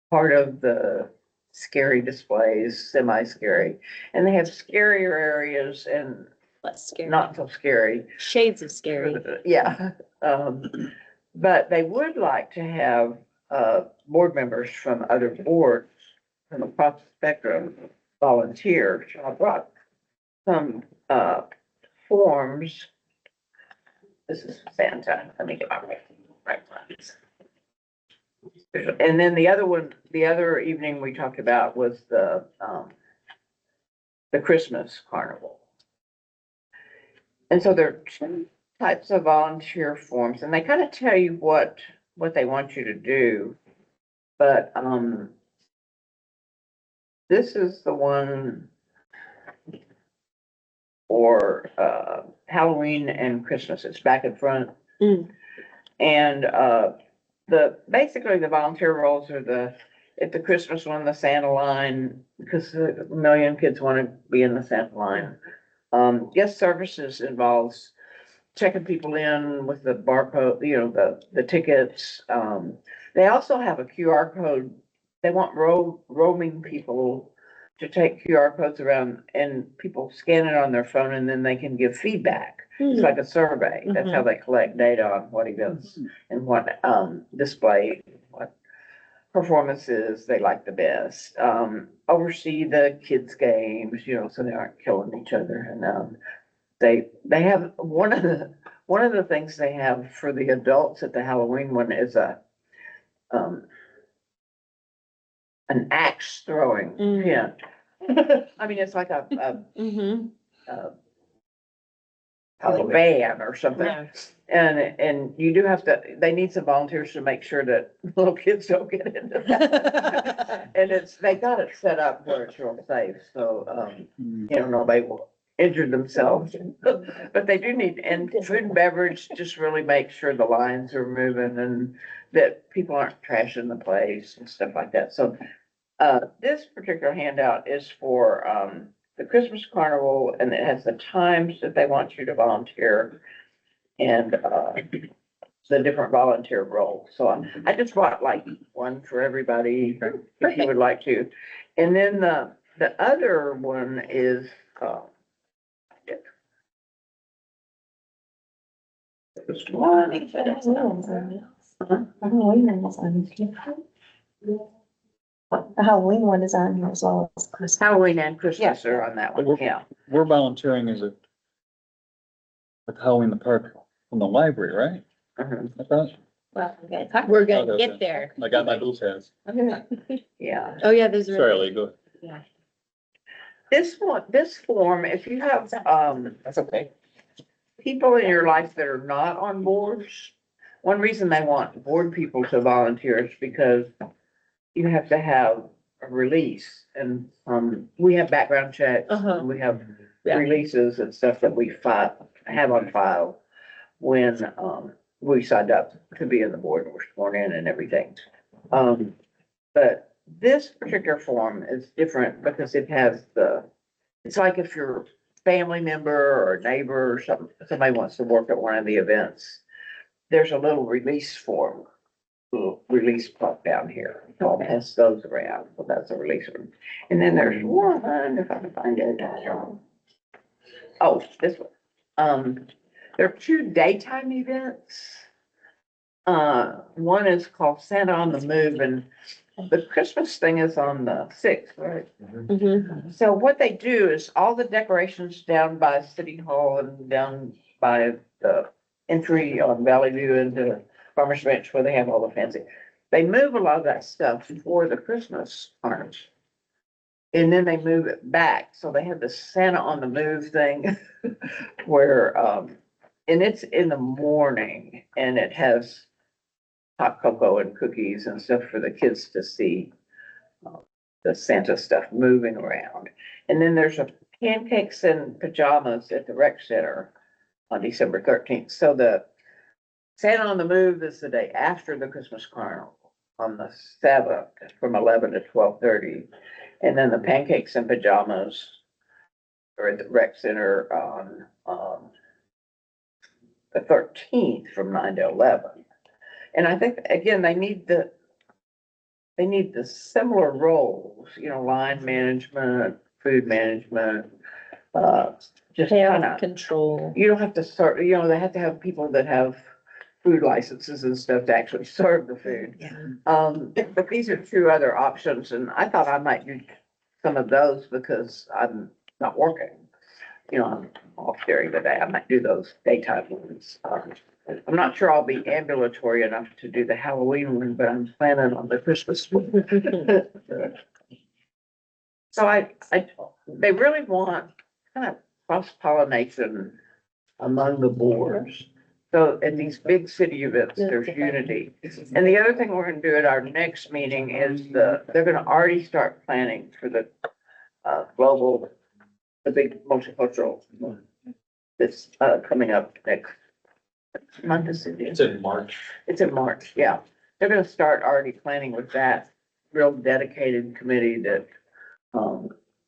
part of the scary displays, semi-scary. And they have scarier areas and Less scary. not so scary. Shades of scary. Yeah, but they would like to have, board members from other boards from across the spectrum volunteer. So I brought some, forms. This is Santa. Let me get my right ones. And then the other evening we talked about was the Christmas carnival. And so there are two types of volunteer forms, and they kind of tell you what they want you to do. But, this is the one for, Halloween and Christmas. It's back and front. Mm. And, basically the volunteer roles are at the Christmas one, the Santa line, because a million kids want to be in the Santa line. Guest services involves checking people in with the barcode, the tickets. They also have a QR code. They want roaming people to take QR codes around, and people scan it on their phone, and then they can give feedback. It's like a survey. That's how they collect data on what events and what, display, what performances they like the best. Oversee the kids' games, so they aren't killing each other. And, they have, one of the things they have for the adults at the Halloween one is an axe throwing pin. I mean, it's like a van or something. Yeah. And you do have to, they need some volunteers to make sure that little kids don't get into that. And they got it set up where it's real safe, so, nobody will injure themselves. But they do need, and food and beverage, just really make sure the lines are moving and that people aren't trashing the place and stuff like that. So, this particular handout is for, the Christmas carnival, and it has the times that they want you to volunteer and, the different volunteer roles. So I just brought like one for everybody if you would like to. And then the other one is, this one. The Halloween one is on here as well as Christmas. Halloween and Christmas are on that one, yeah. We're volunteering as a with Halloween in the park from the library, right? I thought, Well, I'm gonna talk. We're gonna Okay. get there. I got my blue tabs. Yeah. Oh, yeah, there's. Sorry, Lee, go ahead. This form, if you have, That's okay. people in your life that are not on boards, one reason they want board people to volunteer is because you have to have a release and, we have background checks, Uh-huh. we have Yeah. releases and stuff that we have on file when, we signed up to be in the board and we're sworn in and everything. But this particular form is different because it has it's like if your family member or neighbor or somebody wants to work at one of the events, there's a little release form, little release plug down here. I'll pass those around. So that's a release one. And then there's one, if I can find it. Oh, this one. There are two daytime events. One is called Santa on the Move, and the Christmas thing is on the 6th, right? Mhm. So what they do is all the decorations down by City Hall and down by the entry on Valley View into Farmers Branch where they have all the fancy. They move a lot of that stuff for the Christmas orange. And then they move it back. So they have the Santa on the Move thing where, and it's in the morning and it has hot cocoa and cookies and stuff for the kids to see. The Santa stuff moving around. And then there's a pancakes and pajamas at the rec center on December 13th. So the Santa on the Move is the day after the Christmas Carnival on the 7th from 11 to 12:30. And then the pancakes and pajamas are at the rec center on the 13th from 9 to 11. And I think, again, they need the similar roles, line management, food management, just kind of, Control. you don't have to serve, they have to have people that have food licenses and stuff to actually serve the food. But these are two other options, and I thought I might do some of those because I'm not working. I'm off during the day. I might do those daytime ones. I'm not sure I'll be ambulatory enough to do the Halloween one, but I'm planning on the Christmas one. So they really want kind of cross-pollination among the boards. So at these big city events, there's unity. And the other thing we're gonna do at our next meeting is they're gonna already start planning for the big multicultural that's coming up next month. It's in March. It's in March, yeah. They're gonna start already planning with that real dedicated committee that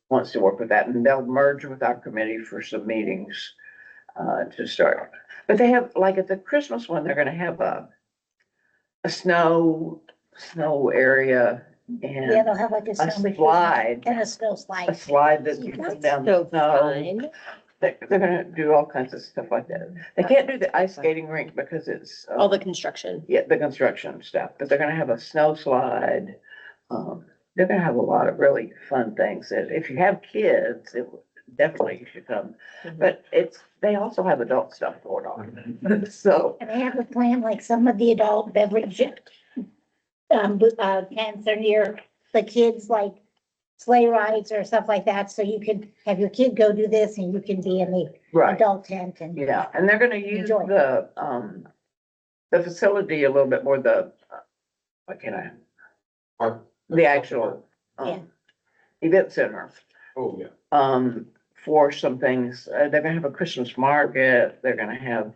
wants to work with that, and they'll merge with our committee for some meetings to start. But they have, like at the Christmas one, they're gonna have a snow area Yeah, and they'll have like a a snow machine slide, and a snow slide. that you put down the So snow. fun. They're gonna do all kinds of stuff like that. They can't do the ice skating rink because it's All the construction. yeah, the construction stuff, but they're gonna have a snow slide. They're gonna have a lot of really fun things that if you have kids, definitely you should come. Mhm. But they also have adult stuff going on. So, And they have a plan, like some of the adult beverage, cans are near the kids, like sleigh rides or stuff like that. So you could have your kid go do this and you can be in the right, adult tent and. yeah, and they're gonna use Enjoy. the facility a little bit more, what can I, the actual, Yeah. event center. Oh, yeah. For some things, they're gonna have a Christmas market, they're gonna have,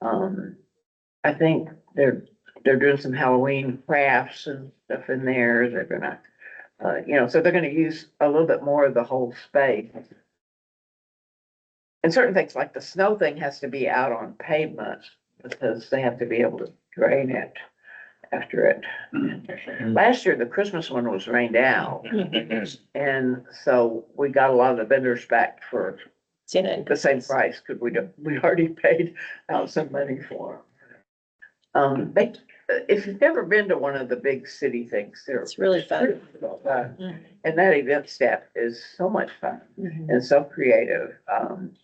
I think they're doing some Halloween crafts and stuff in there, they're gonna, so they're gonna use a little bit more of the whole space. And certain things like the snow thing has to be out on pavement because they have to be able to drain it after it. Last year, the Christmas one was rained out. And so we got a lot of the vendors back for the same price, because we already paid out some money for them. If you've never been to one of the big city things, It's really fun. And that event staff is so much fun Mhm. and so creative.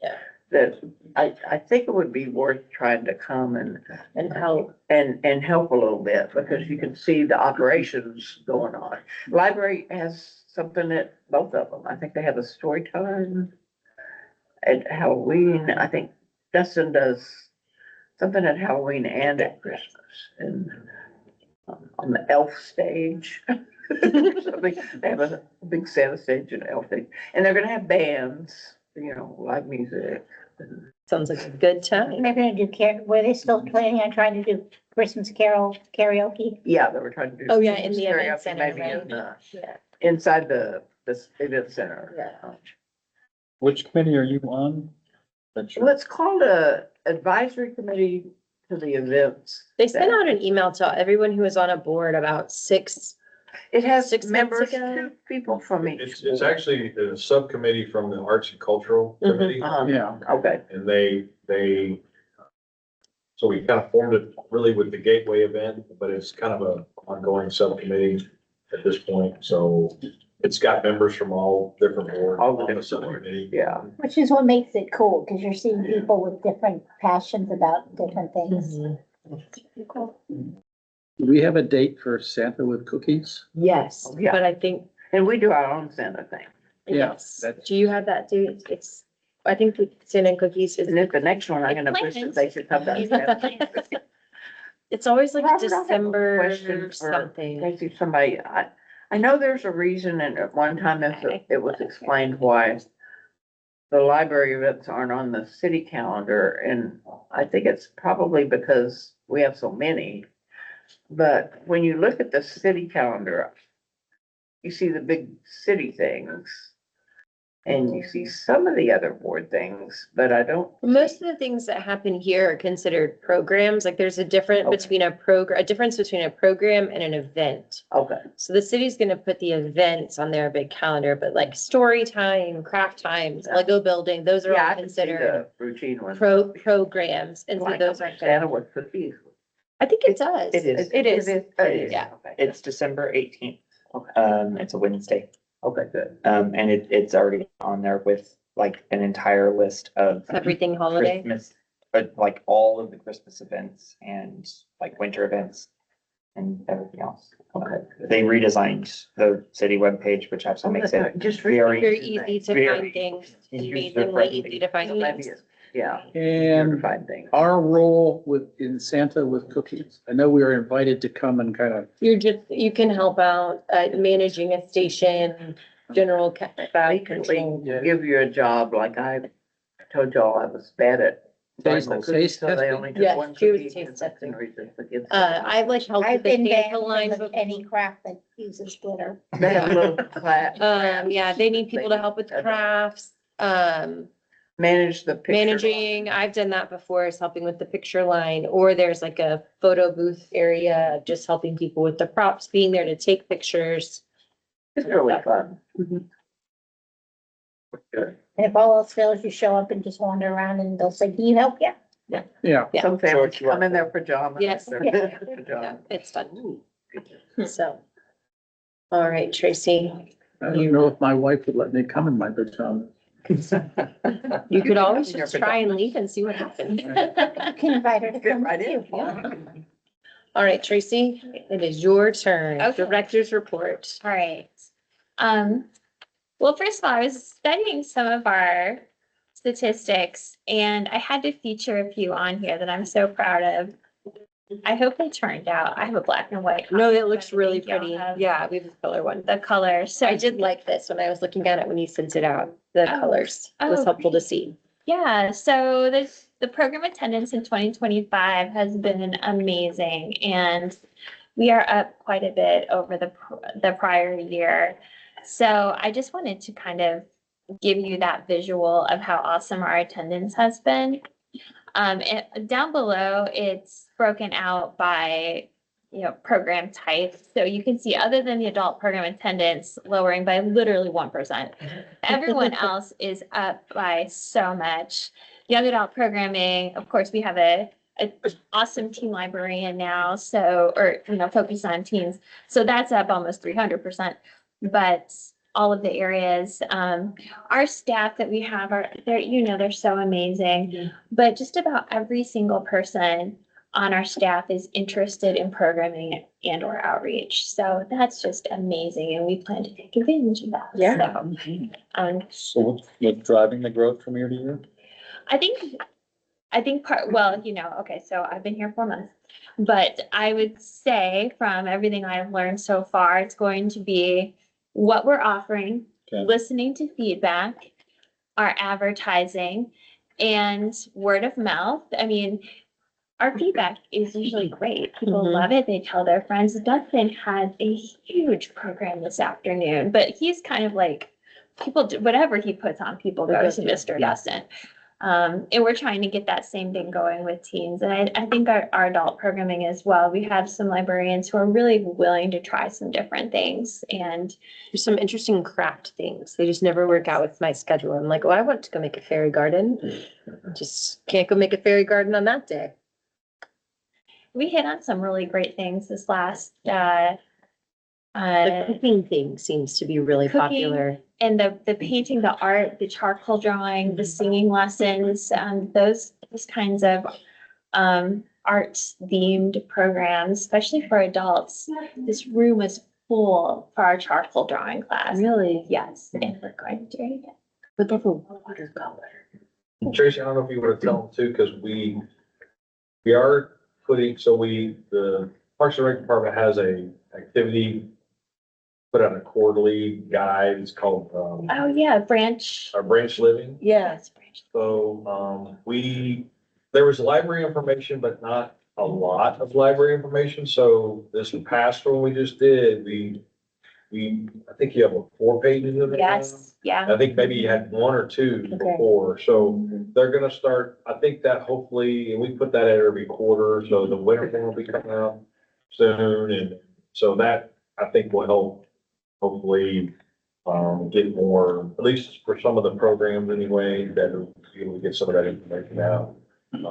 Yeah. that I think it would be worth trying to come And help. and help a little bit, because you can see the operations going on. Library has something at both of them. I think they have a story time at Halloween. I think Dustin does something at Halloween and at Christmas, and on the elf stage. Something, they have a big Santa stage and elf stage, and they're gonna have bands, you know, live music. Sounds like a good time. And they're gonna do were they still planning on trying to do Christmas Carol karaoke? Yeah, they were trying to do. Oh, yeah, in the event karaoke, center, maybe right? in the- Yeah. Inside the event center. Yeah. Which committee are you on? That's your- Well, it's called a advisory committee to the events. They sent out an email to everyone who was on a board about It has 6 months members, ago. 2 people from each. It's board. actually a subcommittee from the Arts and Cultural Mhm. Committee. Yeah. Okay, And they, so we kind of formed it really with the Gateway event, but it's kind of a ongoing subcommittee at this point. So it's got members from all different boards All the on the different boards. subcommittee. yeah. Which is what makes it cool, because you're seeing people with different passions about different things. Do we have a date for Santa with cookies? Yes, Yeah. but I think, And we do our own Santa thing. Yeah, yes. that's- Do you have that date? It's, I think the Santa and Cookies is, And then the next one, I'm gonna push it, they should have that. it's always like Robert, I have a December question for- something. Maybe somebody, I know there's a reason, and at one time it was explained why the library events aren't on the city calendar, and I think it's probably because we have so many. But when you look at the city calendar, you see the big city things, and you see some of the other board things, but I don't. Most of the things that happen here are considered programs, like there's a difference Okay. between a difference between a program and an event. Okay, So the city's gonna put the events on their big calendar, but like story time, craft times, Lego building, those are yeah, all I can see considered the routine ones. programs, and so Like those aren't Santa gonna, with cookies. I think it does. It is. It is. It is, Yeah. okay. It's December 18th. Okay. It's a Wednesday. Okay, good. And it's already on there with like an entire list of Everything holiday. Christmas, but like all of the Christmas events and like winter events and everything else. Okay. They redesigned the city webpage, which actually makes it Just very- Very easy to Very find things, user-friendly. amazingly easy to find Maybe things. it's, yeah. And Unified thing. our role in Santa with cookies. I know we were invited to come and kind of, You can help out, managing a station, general They crowd can control. give you a job, like I told y'all I was bad at. Taste- cookies, taste so they testing. only took Yes, one she was cookie. taste and that's testing. the reason the kids- I've like helped with I've the been Santa banned line. from any craft that uses glitter. They have a little class. Yeah, they need people to help with crafts, Manage the picture. managing, I've done that before, is helping with the picture line, or there's like a photo booth area, of just helping people with the props, being there to take pictures. It's really fun. And if all else fails, you show up and just wander around and they'll say, do you help? Yeah. yeah. Yeah. Some families Sure. come in their pajamas. Yes. Their Yeah. Yeah, pajamas. it's fun, so. All right, Tracy, I don't know if my wife would let me come in my pajamas. you could always In your just try and leave and see what happens. You can invite her to Fit come right with in. you. All right, Tracy, it is your turn. Okay. Director's report. All right. Well, first of all, I was studying some of our statistics and I had to feature a few on here that I'm so proud of. I hope they turned out. I have a black and white. No, copy, it looks but I really think y'all pretty. have Yeah, we have the color one. The color. So I did like this when I was looking at it when you sent it out. The Oh. colors. It was Oh, helpful to see. Yeah, so the program attendance in 2025 has been amazing and we are up quite a bit over the prior year. So I just wanted to kind of give you that visual of how awesome our attendance has been. Down below, it's broken out by, program type. So you can see other than the adult program attendance lowering by literally 1%. Everyone else is up by so much. Young adult programming, of course, we have a awesome teen librarian now, focused on teens. So that's up almost 300%. But all of the areas. Our staff that we have are, they're so amazing. But just about every single person on our staff is interested in programming and or outreach. So that's just amazing, and we plan to take advantage of that. Yeah. So, So what's driving the growth from year to year? I think well, okay, so I've been here 4 months, but I would say from everything I've learned so far, it's going to be what we're offering, Okay. listening to feedback, our advertising, and word of mouth. I mean, our feedback is usually great. People Mhm. love it. They tell their friends. Dustin had a huge program this afternoon, but he's kind of like, people do whatever he puts on, people go to Mr. Dustin. And we're trying to get that same thing going with teens. And I think our adult programming as well. We have some librarians who are really willing to try some different things. And There's some interesting craft things. They just never work out with my schedule. I'm like, oh, I want to go make a fairy garden. Just can't go make a fairy garden on that day. we hit on some really great things this last, The cooking thing seems to be really Cooking. popular. and the painting, the art, the charcoal drawing, the singing lessons, those kinds of art themed programs, especially for adults. This room was full for our charcoal drawing class. Really? Yes, and we're going to do it again. Would love a watercolor. Tracy, I don't know if you want to tell them too, because we are putting, the Parks and Rec Department has a activity, put out a quarterly guide, it's called, Oh, yeah, branch. our branch living. Yes, branch. So, there was library information, but not a lot of library information. So this past one we just did, I think you have 4 pages of it now. Yes, yeah. I think maybe you had 1 or 2 Okay. before. So they're gonna start, I think that hopefully, and we put that out every quarter, so the winter thing will be coming out soon. And so that, I think, will help hopefully, get more, at least for some of the programs anyway, that will be able to get some of that information out. And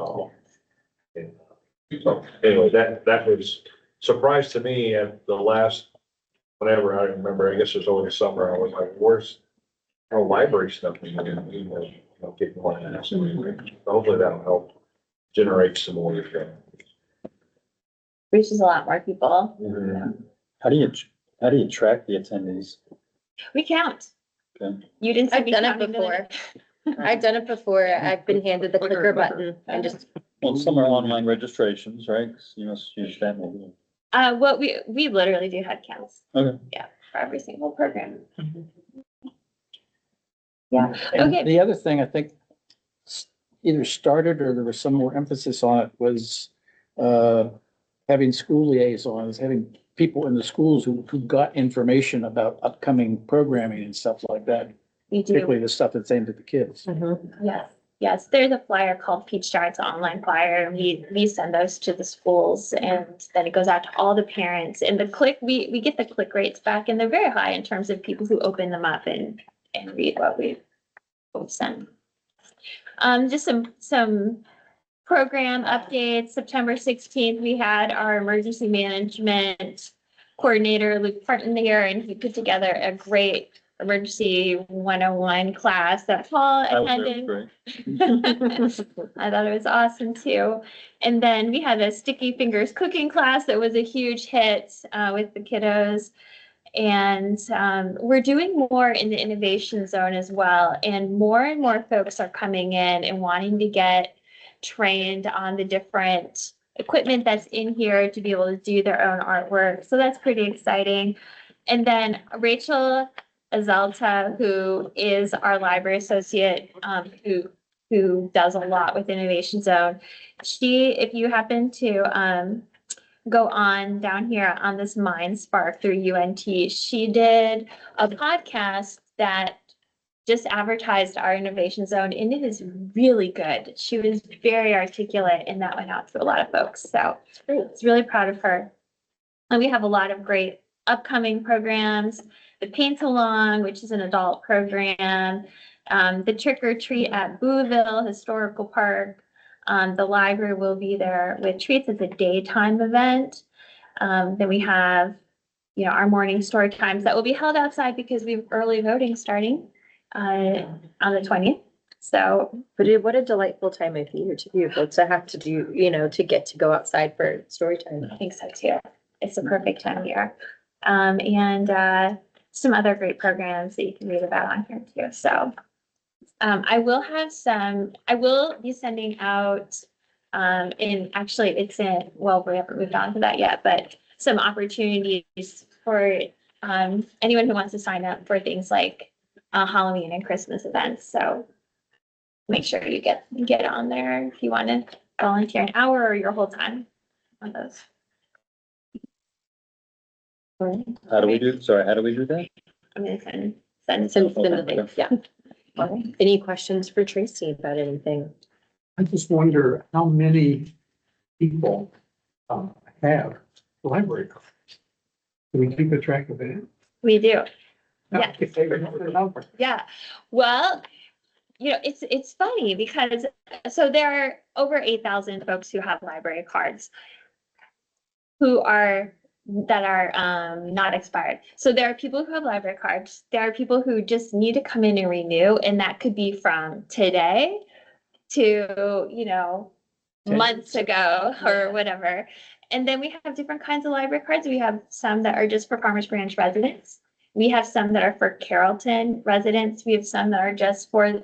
so anyway, that was surprise to me at the last, whenever I remember, I guess it was over the summer, I was like, where's our library stuff? Get more of that. So hopefully that'll help generate some more. Reaches a lot more people. How do you track the attendees? We count. Okay. You didn't see I've me done it counting the other before. I've done it before. I've been handed the clicker button and just, Well, some are online registrations, right? 'Cause you must use that maybe. What we literally do head counts. Okay. Yeah, for every single program. Yeah, And okay. the other thing I think either started or there was some more emphasis on it was having school liaisons, having people in the schools who got information about upcoming programming and stuff like that, We do. particularly the stuff that's aimed at the kids. Yes, there's a flyer called Peach Jar. It's an online flyer, and we send those to the schools, and then it goes out to all the parents. And we get the click rates back, and they're very high in terms of people who open them up and read what we send. Just some program updates. September 16th, we had our emergency management coordinator, Luke Parton, here, and he put together a great emergency 101 class that Paul That was attended. great. I thought it was awesome too. And then we had a sticky fingers cooking class that was a huge hit with the kiddos. And we're doing more in the innovation zone as well. And more folks are coming in and wanting to get trained on the different equipment that's in here to be able to do their own artwork. So that's pretty exciting. And then Rachel Azalta, who is our library associate, who does a lot with Innovation Zone. If you happen to go on down here on this Mind Spark through UNT, she did a podcast that just advertised our Innovation Zone, and it is really good. She was very articulate, and that went out to a lot of folks. So it's really proud of her. And we have a lot of great upcoming programs. The Paint Along, which is an adult program, the Trick or Treat at Booville Historical Park. The library will be there with treats. It's a daytime event. Then we have our morning story times that will be held outside because we have early voting starting on the 20th. So But what a delightful time of year to do, folks. I have to do, to get to go outside for story time. I think so too. It's the perfect time of year. And some other great programs that you can read about on here too. So I will be sending out, we haven't moved on to that yet, but some opportunities for anyone who wants to sign up for things like Halloween and Christmas events. So make sure you get on there if you want to volunteer an hour or your whole time on those. How do we do that? I'm gonna send. Send the link, yeah. Any questions for Tracy about anything? I just wonder how many people have library cards. Do we keep a track of it? We do. No, Yes. if they remember the number. Yeah. Well, it's funny because so there are over 8,000 folks who have library cards that are not expired. So there are people who have library cards. There are people who just need to come in and renew, and that could be from today to, months ago or whatever. And then we have different kinds of library cards. We have some that are just for Farmers Branch residents. We have some that are for Carrollton residents. We have some that are just for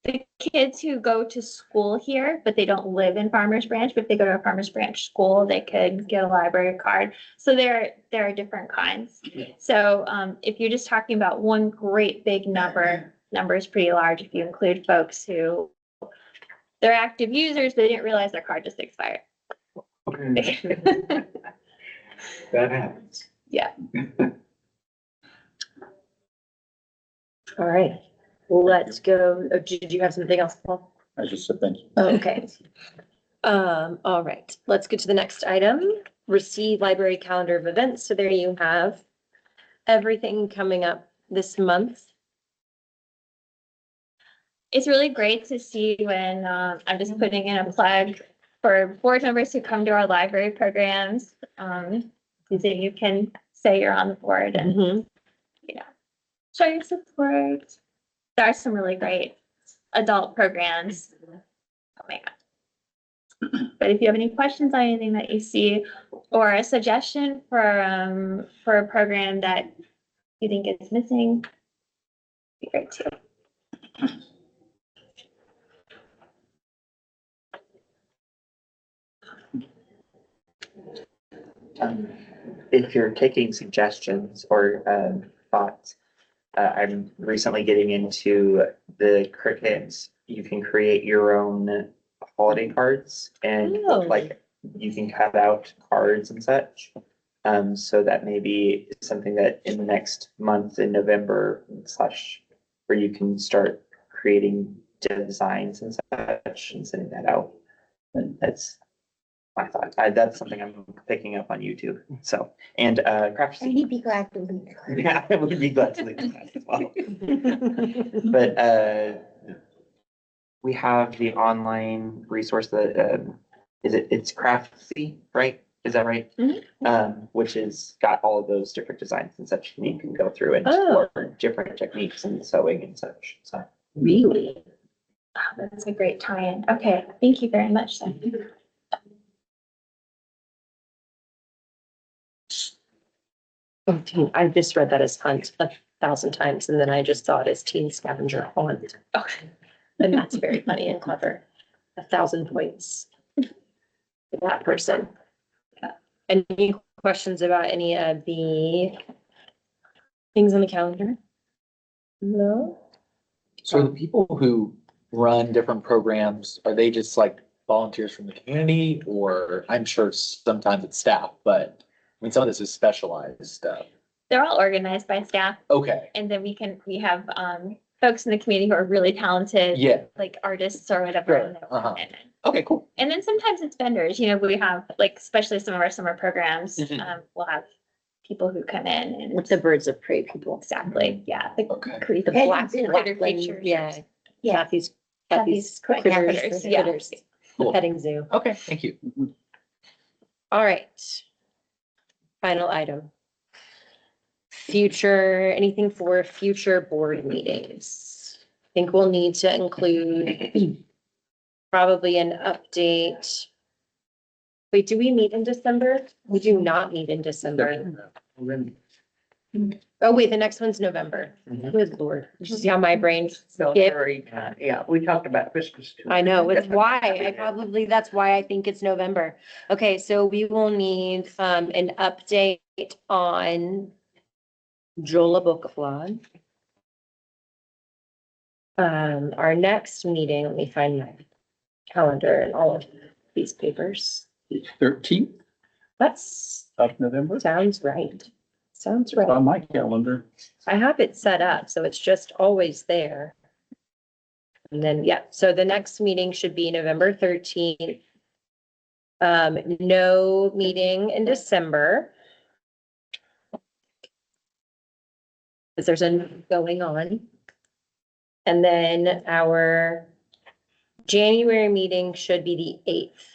the kids who go to school here, but they don't live in Farmers Branch. But if they go to a Farmers Branch school, they could get a library card. So there are different kinds. So if you're just talking about one great big number is pretty large if you include folks who they're active users, but they didn't realize their card just expired. Okay. That happens. Yeah. All right, let's go. Oh, did you have something else, Paul? I just said thank you. Oh, okay. All right, let's get to the next item. Receive library calendar of events. So there you have everything coming up this month. It's really great to see when I'm just putting in a plug for board members who come to our library programs. So you can say you're on the board and Mhm. show your support. There are some really great adult programs coming up. But if you have any questions on anything that you see or a suggestion for a program that you think is missing, it'd be great too. If you're taking suggestions or thoughts, I'm recently getting into the Cricut. You can create your own holiday cards and Oh. like you can cut out cards and such. So that may be something that in the next month in November slash where you can start creating designs and such and sending that out. And that's my thought. That's something I'm picking up on YouTube. So, and craft. And he'd be glad to leave. Yeah, I would be glad to leave that as well. But we have the online resource that it's Craftsy, right? Is that right? Mhm. Which has got all of those different designs and such. And you can go through and Oh. explore different techniques and sewing and such. So Really? Oh, that's a great tie-in. Okay, thank you very much. Then. Oh, teen, I just read that as hunt 1,000 times and then I just saw it as teen scavenger hunt. Okay. And that's very funny and clever. 1,000 points for that person. Any questions about any of the things on the calendar? No? So the people who run different programs, are they just like volunteers from the community, or I'm sure sometimes it's staff, but I mean, some of this is specialized stuff. They're all organized by staff, Okay, and then we have folks in the community who are really talented, yeah, like artists or whatever. Sure, and they'll uh-huh. come in. okay, cool. And then sometimes it's vendors. We have like especially some of our summer programs. Mhm. We'll have people who come in and With the birds of prey people. exactly, yeah, the Okay. The Petting black zoo. critter Black creatures. creatures. Yeah. Yeah. Kathy's Kathy's critters. critters, yeah. Critters. The Cool. petting zoo. Okay, thank you. All right. Final item. anything for future board meetings. I think we'll need to include probably an update. Wait, do we meet in December? We do not meet in December. Then Oh, wait, the next one's November. Good Lord. You see how my brain they'll skipped? hurry, yeah, we talked about Christmas too. I know, it's why, that's why I think it's November. Okay, so we will need, an update on Jola Book Club. Our next meeting, let me find my calendar and all of these papers. 13th That's, of November, sounds right. Sounds on right. my calendar. I have it set up, so it's just always there. And then, yeah, so the next meeting should be November 13th. No meeting in December. Because there's a going on. And then our January meeting should be the 8th.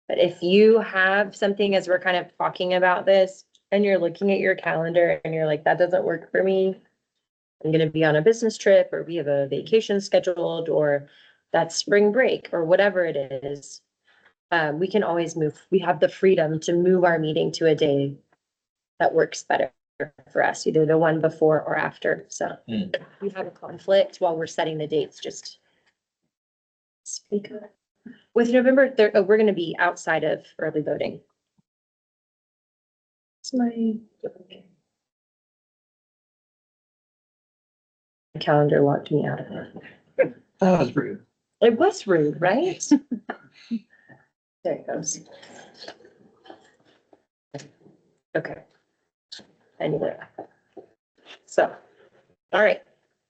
But if you have something, as we're kind of talking about this, and you're looking at your calendar and you're like, that doesn't work for me. I'm gonna be on a business trip, or we have a vacation scheduled, or that's spring break, or whatever it is. We can always move, we have the freedom to move our meeting to a day that works better for us, either the one before or after, so. Hmm. If we have a conflict while we're setting the dates, just speak up. With November 3rd, we're gonna be outside of early voting. It's my calendar locked me out of it. That was rude. It was rude, right? There it goes. Okay. Anyway. So, all right.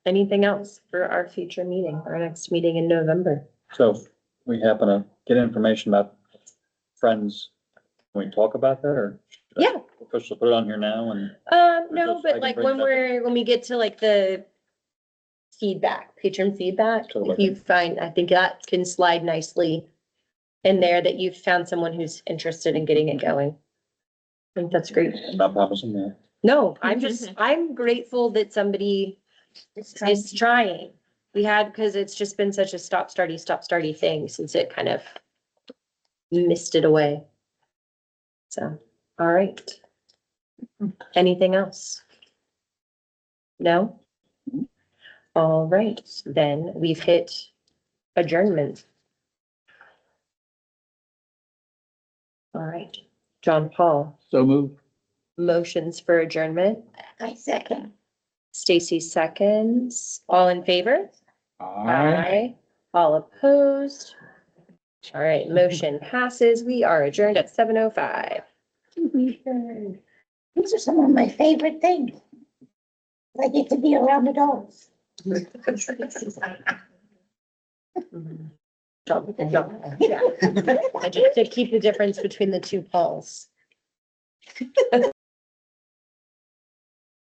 Anything else for our future meeting, our next meeting in November? So if we happen to get information about Friends, can we talk about that or? should I Yeah. Officially put it on here now and, No, just- I but can like bring it up. when we get to like the feedback, patron feedback, Totally. if you find, I think that can slide nicely in there that you've found someone who's interested in getting it going. I think that's great. not promising that. No, I'm grateful that somebody is trying. We had, because it's just been such a stop-starty thing since it kind of missed it away. So, all right. Anything else? No? All right, then we've hit adjournment. All right, John Paul, So move. motions for adjournment. I second. Stacy seconds. All in favor? Aye. All opposed? All right, motion passes. We are adjourned at 7:05. These are some of my favorite things. I get to be around adults. Yeah. I just to keep the difference between the two Pauls.